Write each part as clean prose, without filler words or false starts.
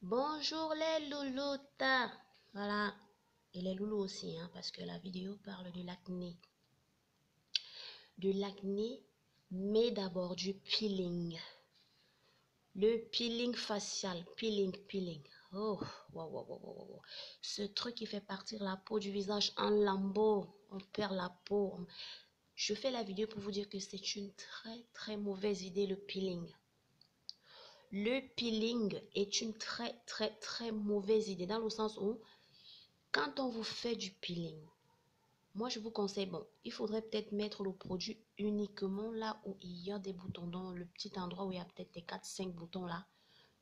Bonjour les louloutas. Voilà. Et les loulous aussi, hein, parce que la vidéo parle de l'acné. De l'acné, mais d'abord du peeling. Le peeling facial. Peeling. Oh, wow, wow, wow, wow, wow. Ce truc qui fait partir la peau du visage en lambeaux. On perd la peau. Je fais la vidéo pour vous dire que c'est une très mauvaise idée, le peeling. Le peeling est une très mauvaise idée dans le sens où quand on vous fait du peeling, moi je vous conseille, bon, il faudrait peut-être mettre le produit uniquement là où il y a des boutons, dans le petit endroit où il y a peut-être des 4-5 boutons là.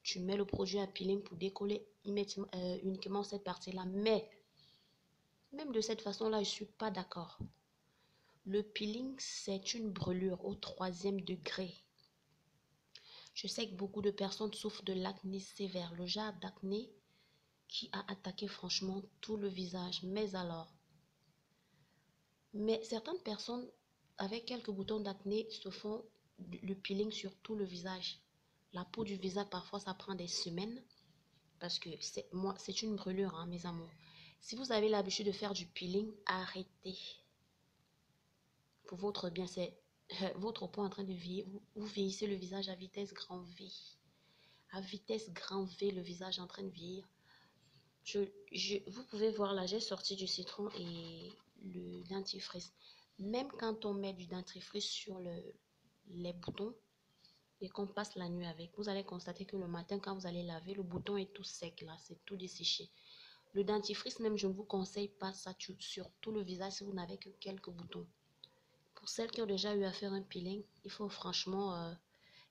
Tu mets le produit à peeling pour décoller uniquement cette partie-là. Mais même de cette façon-là, je ne suis pas d'accord. Le peeling, c'est une brûlure au 3e degré. Je sais que beaucoup de personnes souffrent de l'acné sévère, le genre d'acné qui a attaqué franchement tout le visage. Mais certaines personnes avec quelques boutons d'acné se font le peeling sur tout le visage. La peau du visage, parfois, ça prend des semaines parce que c'est une brûlure, hein, mes amours. Si vous avez l'habitude de faire du peeling, arrêtez. Pour votre bien, c'est votre peau en train de vieillir. Vous vieillissez le visage à vitesse grand V. À vitesse grand V, le visage est en train de vieillir. Vous pouvez voir là, j'ai sorti du citron et le dentifrice. Même quand on met du dentifrice sur les boutons et qu'on passe la nuit avec, vous allez constater que le matin, quand vous allez laver, le bouton est tout sec là, c'est tout desséché. Le dentifrice, même, je ne vous conseille pas ça sur tout le visage si vous n'avez que quelques boutons. Pour celles qui ont déjà eu à faire un peeling, il faut franchement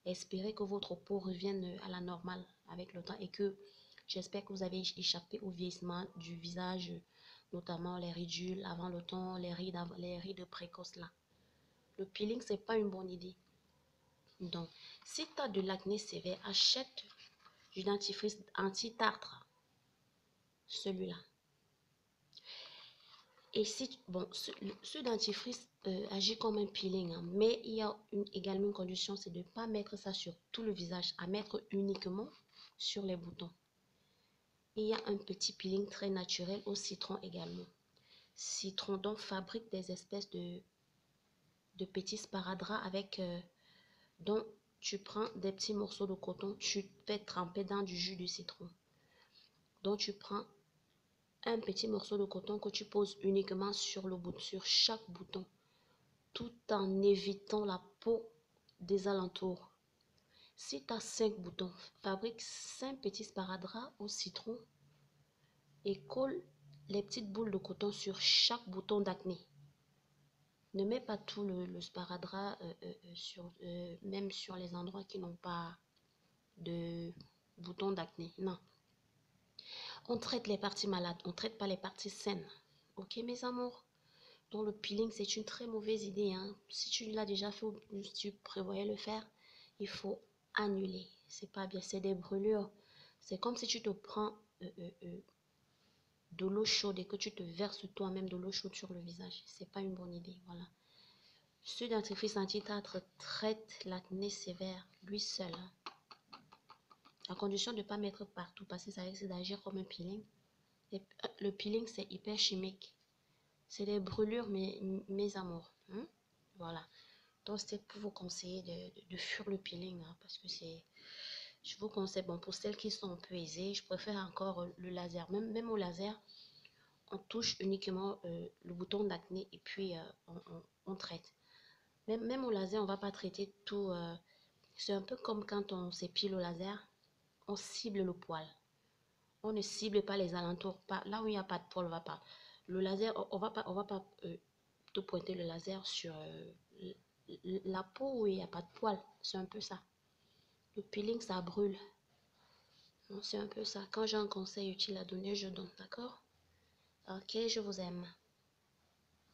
espérer que votre peau revienne à la normale avec le temps et que j'espère que vous avez échappé au vieillissement du visage, notamment les ridules avant le temps, les rides précoces là. Le peeling, c'est pas une bonne idée. Donc, si tu as de l'acné sévère, achète du dentifrice anti-tartre, celui-là. Et si, bon, ce dentifrice agit comme un peeling, hein, mais il y a également une condition, c'est de ne pas mettre ça sur tout le visage, à mettre uniquement sur les boutons. Et il y a un petit peeling très naturel au citron également. Citron donc fabrique des espèces de petits sparadraps avec dont tu prends des petits morceaux de coton, tu fais tremper dans du jus de citron. Donc tu prends un petit morceau de coton que tu poses uniquement sur le bout, sur chaque bouton, tout en évitant la peau des alentours. Si tu as 5 boutons, fabrique 5 petits sparadraps au citron et colle les petites boules de coton sur chaque bouton d'acné. Ne mets pas tout le sparadrap même sur les endroits qui n'ont pas de boutons d'acné. Non. On traite les parties malades, on ne traite pas les parties saines. Ok, mes amours? Donc le peeling, c'est une très mauvaise idée. Hein. Si tu l'as déjà fait ou si tu prévoyais le faire, il faut annuler. C'est pas bien, c'est des brûlures. C'est comme si tu te prends de l'eau chaude et que tu te verses toi-même de l'eau chaude sur le visage. C'est pas une bonne idée, voilà. Ce dentifrice anti-tartre traite l'acné sévère, lui seul. Hein. À condition de ne pas mettre partout parce que ça risque d'agir comme un peeling. Et le peeling, c'est hyper chimique. C'est des brûlures, mes amours. Hein? Voilà. Donc, c'était pour vous conseiller de fuir le peeling. Hein, parce que c'est... Je vous conseille, bon, pour celles qui sont un peu aisées, je préfère encore le laser. Même au laser, on touche uniquement le bouton d'acné et puis on traite. Même au laser, on ne va pas traiter tout. C'est un peu comme quand on s'épile au laser, on cible le poil. On ne cible pas les alentours. Pas, là où il n'y a pas de poil, on va pas. Le laser, on va pas te pointer le laser sur la peau où il n'y a pas de poil. C'est un peu ça. Le peeling, ça brûle. C'est un peu ça. Quand j'ai un conseil utile à donner, je donne, d'accord? Ok, je vous aime.